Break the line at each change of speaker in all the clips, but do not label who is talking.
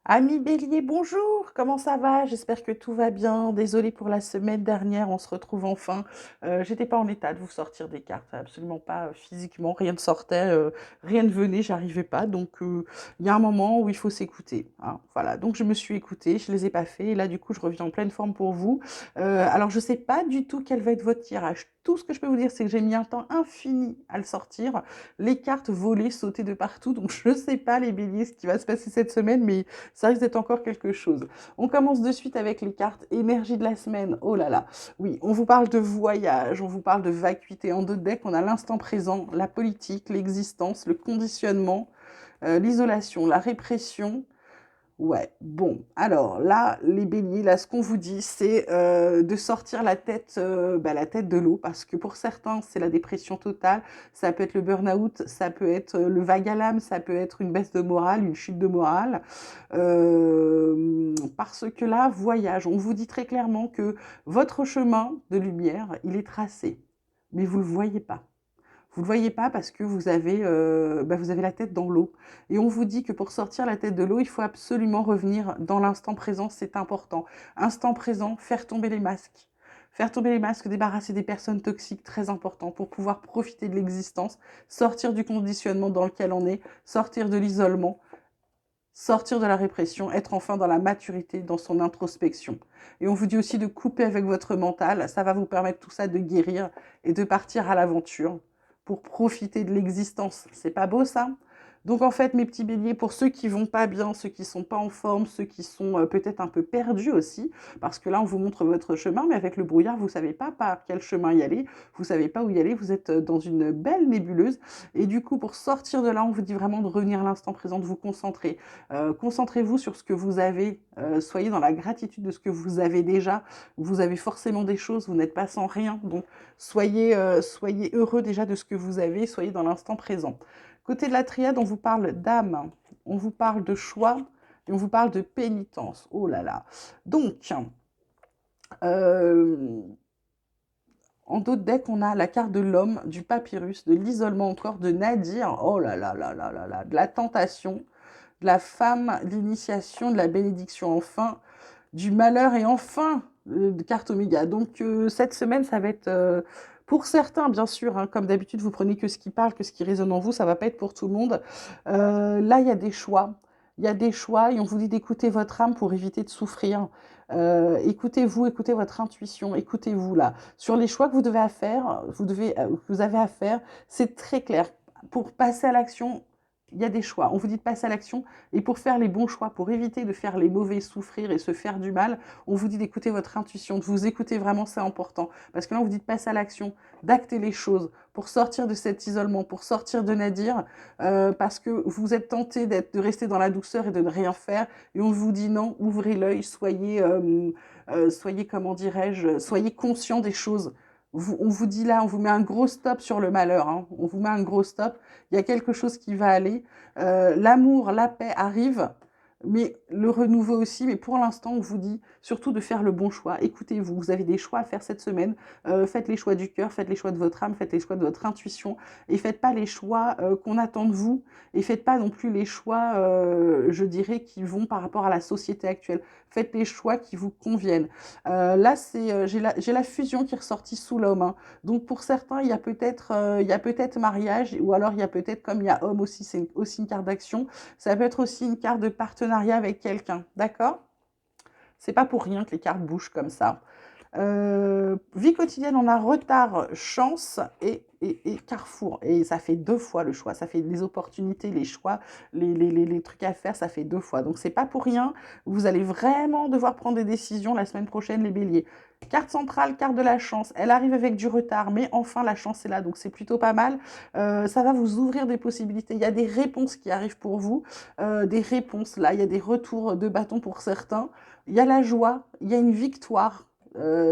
Ami Bélier, bonjour, comment ça va? J'espère que tout va bien. Désolée pour la semaine dernière, on se retrouve enfin. J'étais pas en état de vous sortir des cartes, absolument pas physiquement, rien ne sortait, rien ne venait, j'arrivais pas. Donc il y a un moment où il faut s'écouter, hein. Voilà, donc je me suis écoutée, je les ai pas fait, et là du coup je reviens en pleine forme pour vous. Alors je sais pas du tout quel va être votre tirage. Tout ce que je peux vous dire, c'est que j'ai mis un temps infini à le sortir. Les cartes volaient, sautaient de partout, donc je sais pas les béliers ce qui va se passer cette semaine, mais ça risque d'être encore quelque chose. On commence de suite avec les cartes énergie de la semaine. Oh là là. Oui, on vous parle de voyage, on vous parle de vacuité. En deux decks, on a l'instant présent, la politique, l'existence, le conditionnement, l'isolation, la répression. Ouais, bon, alors là, les béliers, là, ce qu'on vous dit, c'est de sortir la tête de l'eau, parce que pour certains, c'est la dépression totale, ça peut être le burn-out, ça peut être le vague à l'âme, ça peut être une baisse de morale, une chute de morale, parce que là, voyage, on vous dit très clairement que votre chemin de lumière, il est tracé, mais vous ne le voyez pas. Vous ne le voyez pas parce que vous avez la tête dans l'eau. Et on vous dit que pour sortir la tête de l'eau, il faut absolument revenir dans l'instant présent, c'est important. Instant présent, faire tomber les masques. Faire tomber les masques, débarrasser des personnes toxiques, très important, pour pouvoir profiter de l'existence, sortir du conditionnement dans lequel on est, sortir de l'isolement, sortir de la répression, être enfin dans la maturité, dans son introspection. Et on vous dit aussi de couper avec votre mental, ça va vous permettre tout ça de guérir et de partir à l'aventure pour profiter de l'existence. C'est pas beau ça? Donc en fait, mes petits béliers, pour ceux qui vont pas bien, ceux qui sont pas en forme, ceux qui sont peut-être un peu perdus aussi, parce que là on vous montre votre chemin, mais avec le brouillard, vous savez pas par quel chemin y aller, vous savez pas où y aller, vous êtes dans une belle nébuleuse. Et du coup, pour sortir de là, on vous dit vraiment de revenir à l'instant présent, de vous concentrer. Concentrez-vous sur ce que vous avez, soyez dans la gratitude de ce que vous avez déjà. Vous avez forcément des choses, vous n'êtes pas sans rien, donc soyez heureux déjà de ce que vous avez, soyez dans l'instant présent. Côté de la triade, on vous parle d'âme, on vous parle de choix et on vous parle de pénitence. Oh là là. Donc, euh, en d'autres decks, on a la carte de l'homme, du papyrus, de l'isolement encore, de Nadir. Oh là là là là là là, de la tentation, de la femme, de l'initiation, de la bénédiction, enfin, du malheur et enfin, de carte Oméga. Donc cette semaine, ça va être, pour certains, bien sûr, hein, comme d'habitude, vous prenez que ce qui parle, que ce qui résonne en vous, ça va pas être pour tout le monde. Là, il y a des choix. Il y a des choix et on vous dit d'écouter votre âme pour éviter de souffrir. Écoutez-vous, écoutez votre intuition, écoutez-vous là. Sur les choix que vous devez faire, que vous avez à faire, c'est très clair. Pour passer à l'action, il y a des choix. On vous dit de passer à l'action et pour faire les bons choix, pour éviter de faire les mauvais, souffrir et se faire du mal, on vous dit d'écouter votre intuition, de vous écouter vraiment, c'est important. Parce que là, on vous dit de passer à l'action, d'acter les choses pour sortir de cet isolement, pour sortir de Nadir, parce que vous êtes tenté de rester dans la douceur et de ne rien faire. Et on vous dit non, ouvrez l'œil, soyez, comment dirais-je, soyez conscient des choses. On vous dit là, on vous met un gros stop sur le malheur, hein. On vous met un gros stop. Il y a quelque chose qui va aller. L'amour, la paix arrive, mais le renouveau aussi. Mais pour l'instant, on vous dit surtout de faire le bon choix. Écoutez-vous, vous avez des choix à faire cette semaine. Faites les choix du cœur, faites les choix de votre âme, faites les choix de votre intuition. Et faites pas les choix qu'on attend de vous. Et faites pas non plus les choix, je dirais, qui vont par rapport à la société actuelle. Faites les choix qui vous conviennent. Là, j'ai la fusion qui est ressortie sous l'homme, hein. Donc pour certains, il y a peut-être mariage, ou alors il y a peut-être, comme il y a homme aussi, c'est aussi une carte d'action, ça peut être aussi une carte de partenariat avec quelqu'un, d'accord? C'est pas pour rien que les cartes bougent comme ça. Vie quotidienne, on a retard, chance et carrefour. Et ça fait deux fois le choix. Ça fait les opportunités, les choix, les trucs à faire, ça fait deux fois. Donc c'est pas pour rien. Vous allez vraiment devoir prendre des décisions la semaine prochaine, les béliers. Carte centrale, carte de la chance. Elle arrive avec du retard, mais enfin la chance est là. Donc c'est plutôt pas mal. Ça va vous ouvrir des possibilités. Il y a des réponses qui arrivent pour vous. Des réponses là. Il y a des retours de bâton pour certains. Il y a la joie. Il y a une victoire.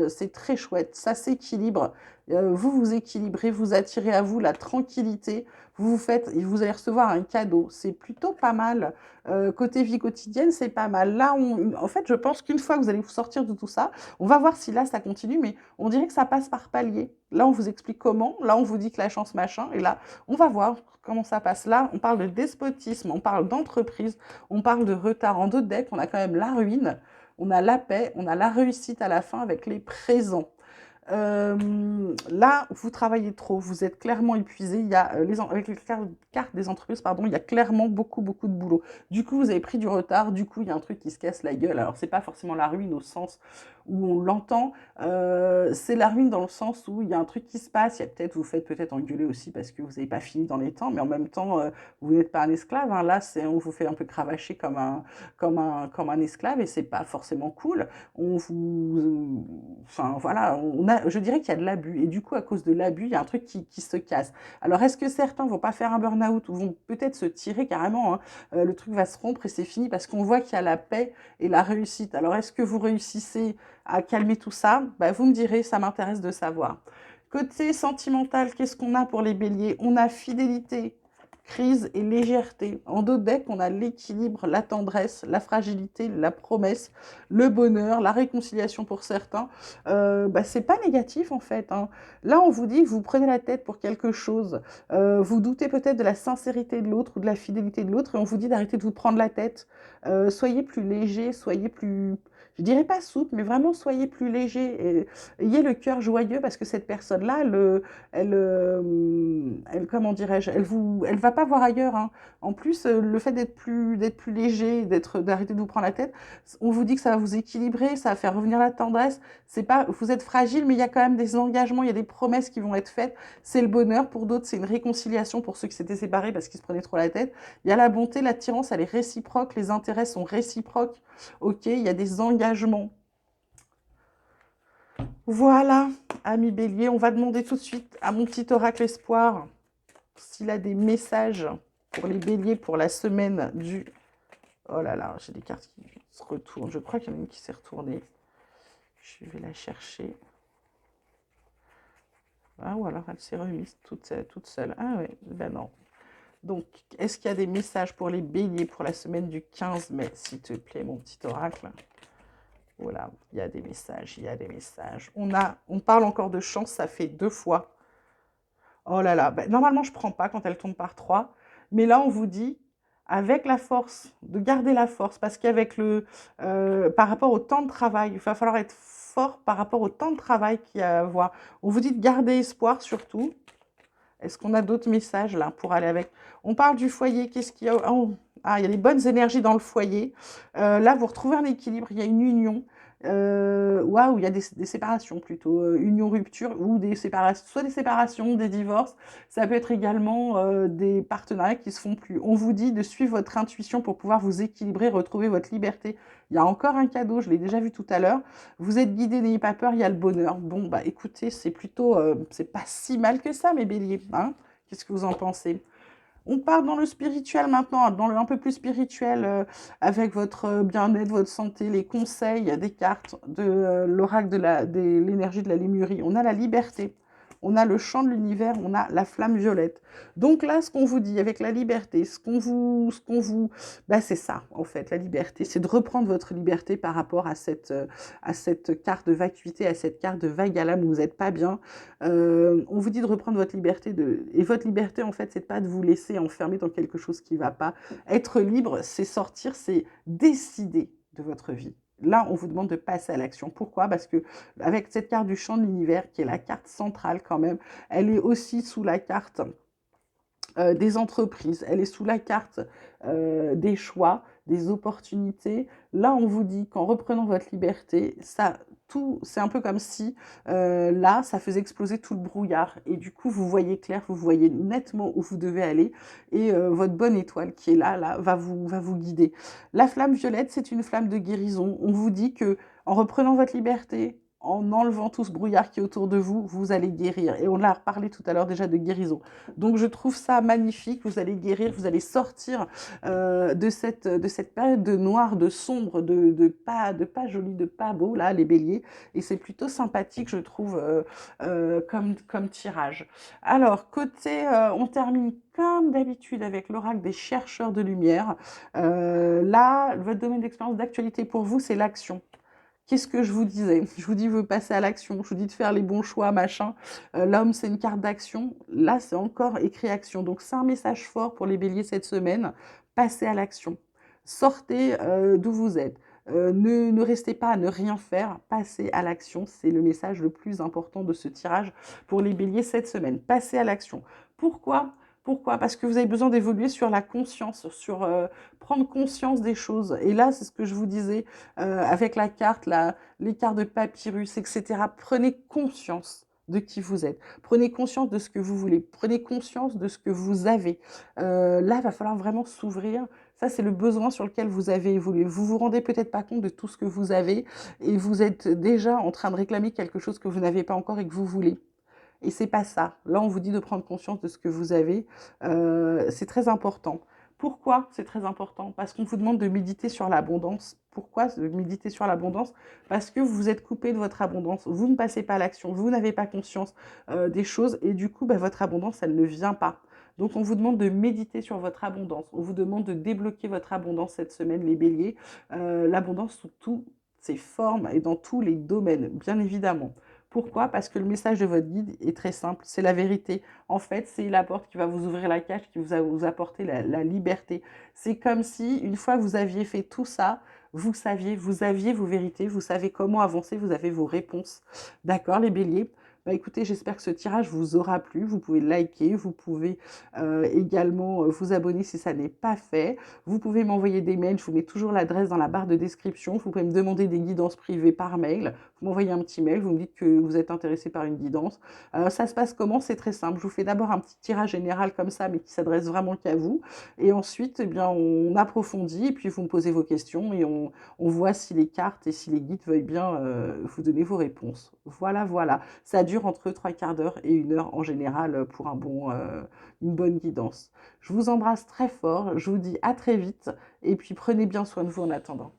c'est très chouette, ça s'équilibre, vous vous équilibrez, vous attirez à vous la tranquillité, vous allez recevoir un cadeau, c'est plutôt pas mal. Côté vie quotidienne, c'est pas mal. Là, en fait, je pense qu'une fois que vous allez vous sortir de tout ça, on va voir si là, ça continue, mais on dirait que ça passe par palier. Là, on vous explique comment, là, on vous dit que la chance, machin, et là, on va voir comment ça passe. Là, on parle de despotisme, on parle d'entreprise, on parle de retard. En d'autres decks, on a quand même la ruine, on a la paix, on a la réussite à la fin avec les présents. Là, vous travaillez trop, vous êtes clairement épuisé. Il y a, avec les cartes des entreprises, pardon, il y a clairement beaucoup, beaucoup de boulot. Du coup, vous avez pris du retard, du coup, il y a un truc qui se casse la gueule. Alors, c'est pas forcément la ruine au sens où on l'entend, c'est la ruine dans le sens où il y a un truc qui se passe. Il y a peut-être, vous faites peut-être engueuler aussi parce que vous n'avez pas fini dans les temps, mais en même temps, vous n'êtes pas un esclave. Hein. Là, on vous fait un peu cravacher comme un esclave et c'est pas forcément cool. Enfin voilà, je dirais qu'il y a de l'abus et du coup à cause de l'abus il y a un truc qui se casse. Alors est-ce que certains vont pas faire un burn-out ou vont peut-être se tirer carrément, hein, le truc va se rompre et c'est fini parce qu'on voit qu'il y a la paix et la réussite. Alors est-ce que vous réussissez à calmer tout ça? Bah, vous me direz, ça m'intéresse de savoir. Côté sentimental, qu'est-ce qu'on a pour les béliers? On a fidélité, crise et légèreté. En dos deck, on a l'équilibre, la tendresse, la fragilité, la promesse, le bonheur, la réconciliation pour certains. C'est pas négatif en fait. Hein. Là, on vous dit que vous prenez la tête pour quelque chose. Vous doutez peut-être de la sincérité de l'autre ou de la fidélité de l'autre et on vous dit d'arrêter de vous prendre la tête. Soyez plus léger, soyez plus... Je dirais pas souple, mais vraiment soyez plus léger. Et ayez le cœur joyeux parce que cette personne-là, comment dirais-je, elle va pas voir ailleurs. Hein. En plus, le fait d'être plus léger, d'arrêter de vous prendre la tête, on vous dit que ça va vous équilibrer, ça va faire revenir la tendresse. C'est pas, vous êtes fragile, mais il y a quand même des engagements, il y a des promesses qui vont être faites. C'est le bonheur. Pour d'autres, c'est une réconciliation pour ceux qui s'étaient séparés parce qu'ils se prenaient trop la tête. Il y a la bonté, l'attirance, elle est réciproque, les intérêts sont réciproques. Ok, il y a des engagements. Voilà, ami Bélier, on va demander tout de suite à mon petit oracle espoir s'il a des messages pour les béliers pour la semaine du... Oh là là, j'ai des cartes qui se retournent. Je crois qu'il y en a une qui s'est retournée. Je vais la chercher. Ah, ou alors elle s'est remise toute seule. Ah oui, ben non. Donc, est-ce qu'il y a des messages pour les béliers pour la semaine du 15 mai, s'il te plaît, mon petit oracle? Voilà, il y a des messages, il y a des messages. On parle encore de chance, ça fait 2 fois. Oh là là, ben, normalement je ne prends pas quand elle tombe par 3. Mais là, on vous dit, avec la force, de garder la force, parce qu'avec par rapport au temps de travail, il va falloir être fort par rapport au temps de travail qu'il y a à avoir. On vous dit de garder espoir surtout. Est-ce qu'on a d'autres messages là pour aller avec? On parle du foyer, qu'est-ce qu'il y a? Oh, ah, il y a les bonnes énergies dans le foyer. Là, vous retrouvez un équilibre, il y a une union. Waouh, il y a des séparations plutôt, union, rupture, ou des séparations, soit des séparations, des divorces. Ça peut être également des partenariats qui se font plus. On vous dit de suivre votre intuition pour pouvoir vous équilibrer, retrouver votre liberté. Il y a encore un cadeau, je l'ai déjà vu tout à l'heure. Vous êtes guidés, n'ayez pas peur, il y a le bonheur. Bon, bah écoutez, c'est plutôt, c'est pas si mal que ça, mes béliers. Hein. Qu'est-ce que vous en pensez? On part dans le spirituel maintenant, dans le un peu plus spirituel, avec votre bien-être, votre santé, les conseils des cartes, de l'oracle de l'énergie de la Lémurie. On a la liberté, on a le chant de l'univers, on a la flamme violette. Donc là, ce qu'on vous dit avec la liberté, c'est ça, en fait, la liberté, c'est de reprendre votre liberté par rapport à cette carte de vacuité, à cette carte de vague à l'âme où vous n'êtes pas bien. On vous dit de reprendre votre liberté, et votre liberté, en fait, c'est pas de vous laisser enfermer dans quelque chose qui ne va pas. Être libre, c'est sortir, c'est décider de votre vie. Là, on vous demande de passer à l'action. Pourquoi? Parce que avec cette carte du champ de l'univers, qui est la carte centrale quand même, elle est aussi sous la carte des entreprises, elle est sous la carte des choix, des opportunités. Là, on vous dit qu'en reprenant votre liberté, c'est un peu comme si, là, ça faisait exploser tout le brouillard. Et du coup, vous voyez clair, vous voyez nettement où vous devez aller. Et votre bonne étoile qui est là, va vous guider. La flamme violette, c'est une flamme de guérison. On vous dit que en reprenant votre liberté, en enlevant tout ce brouillard qui est autour de vous, vous allez guérir. Et on a reparlé tout à l'heure déjà de guérison. Donc je trouve ça magnifique, vous allez guérir, vous allez sortir de cette période de noir, de sombre, de pas joli, de pas beau, là, les béliers. Et c'est plutôt sympathique, je trouve, comme tirage. Alors, côté, on termine comme d'habitude avec l'oracle des chercheurs de lumière. Là, votre domaine d'expérience d'actualité pour vous, c'est l'action. Qu'est-ce que je vous disais? Je vous dis, vous passez à l'action. Je vous dis de faire les bons choix, machin. L'homme, c'est une carte d'action. Là, c'est encore écrit action. Donc, c'est un message fort pour les béliers cette semaine. Passez à l'action. Sortez d'où vous êtes. Ne restez pas à ne rien faire. Passez à l'action. C'est le message le plus important de ce tirage pour les béliers cette semaine. Passez à l'action. Pourquoi? Pourquoi? Parce que vous avez besoin d'évoluer sur la conscience, sur prendre conscience des choses. Et là, c'est ce que je vous disais avec la carte, les cartes de papyrus, etc. Prenez conscience de qui vous êtes. Prenez conscience de ce que vous voulez. Prenez conscience de ce que vous avez. Là, il va falloir vraiment s'ouvrir. Ça, c'est le besoin sur lequel vous avez évolué. Vous vous rendez peut-être pas compte de tout ce que vous avez et vous êtes déjà en train de réclamer quelque chose que vous n'avez pas encore et que vous voulez. Et c'est pas ça. Là, on vous dit de prendre conscience de ce que vous avez. C'est très important. Pourquoi c'est très important? Parce qu'on vous demande de méditer sur l'abondance. Pourquoi méditer sur l'abondance? Parce que vous vous êtes coupé de votre abondance. Vous ne passez pas à l'action. Vous n'avez pas conscience des choses. Et du coup, bah, votre abondance, elle ne vient pas. Donc, on vous demande de méditer sur votre abondance. On vous demande de débloquer votre abondance cette semaine, les béliers. L'abondance sous toutes ses formes et dans tous les domaines, bien évidemment. Pourquoi? Parce que le message de votre guide est très simple, c'est la vérité. En fait, c'est la porte qui va vous ouvrir la cage, qui va vous apporter la liberté. C'est comme si, une fois que vous aviez fait tout ça, vous aviez vos vérités, vous savez comment avancer, vous avez vos réponses. D'accord, les béliers? Bah écoutez, j'espère que ce tirage vous aura plu. Vous pouvez liker, vous pouvez également vous abonner si ça n'est pas fait. Vous pouvez m'envoyer des mails, je vous mets toujours l'adresse dans la barre de description. Vous pouvez me demander des guidances privées par mail. Vous m'envoyez un petit mail, vous me dites que vous êtes intéressé par une guidance. Ça se passe comment? C'est très simple. Je vous fais d'abord un petit tirage général comme ça, mais qui s'adresse vraiment qu'à vous. Et ensuite, eh bien, on approfondit et puis vous me posez vos questions et on voit si les cartes et si les guides veuillent bien vous donner vos réponses. Voilà, voilà. Ça dure entre 3/4 d'heure et 1 heure en général pour une bonne guidance. Je vous embrasse très fort. Je vous dis à très vite et puis prenez bien soin de vous en attendant.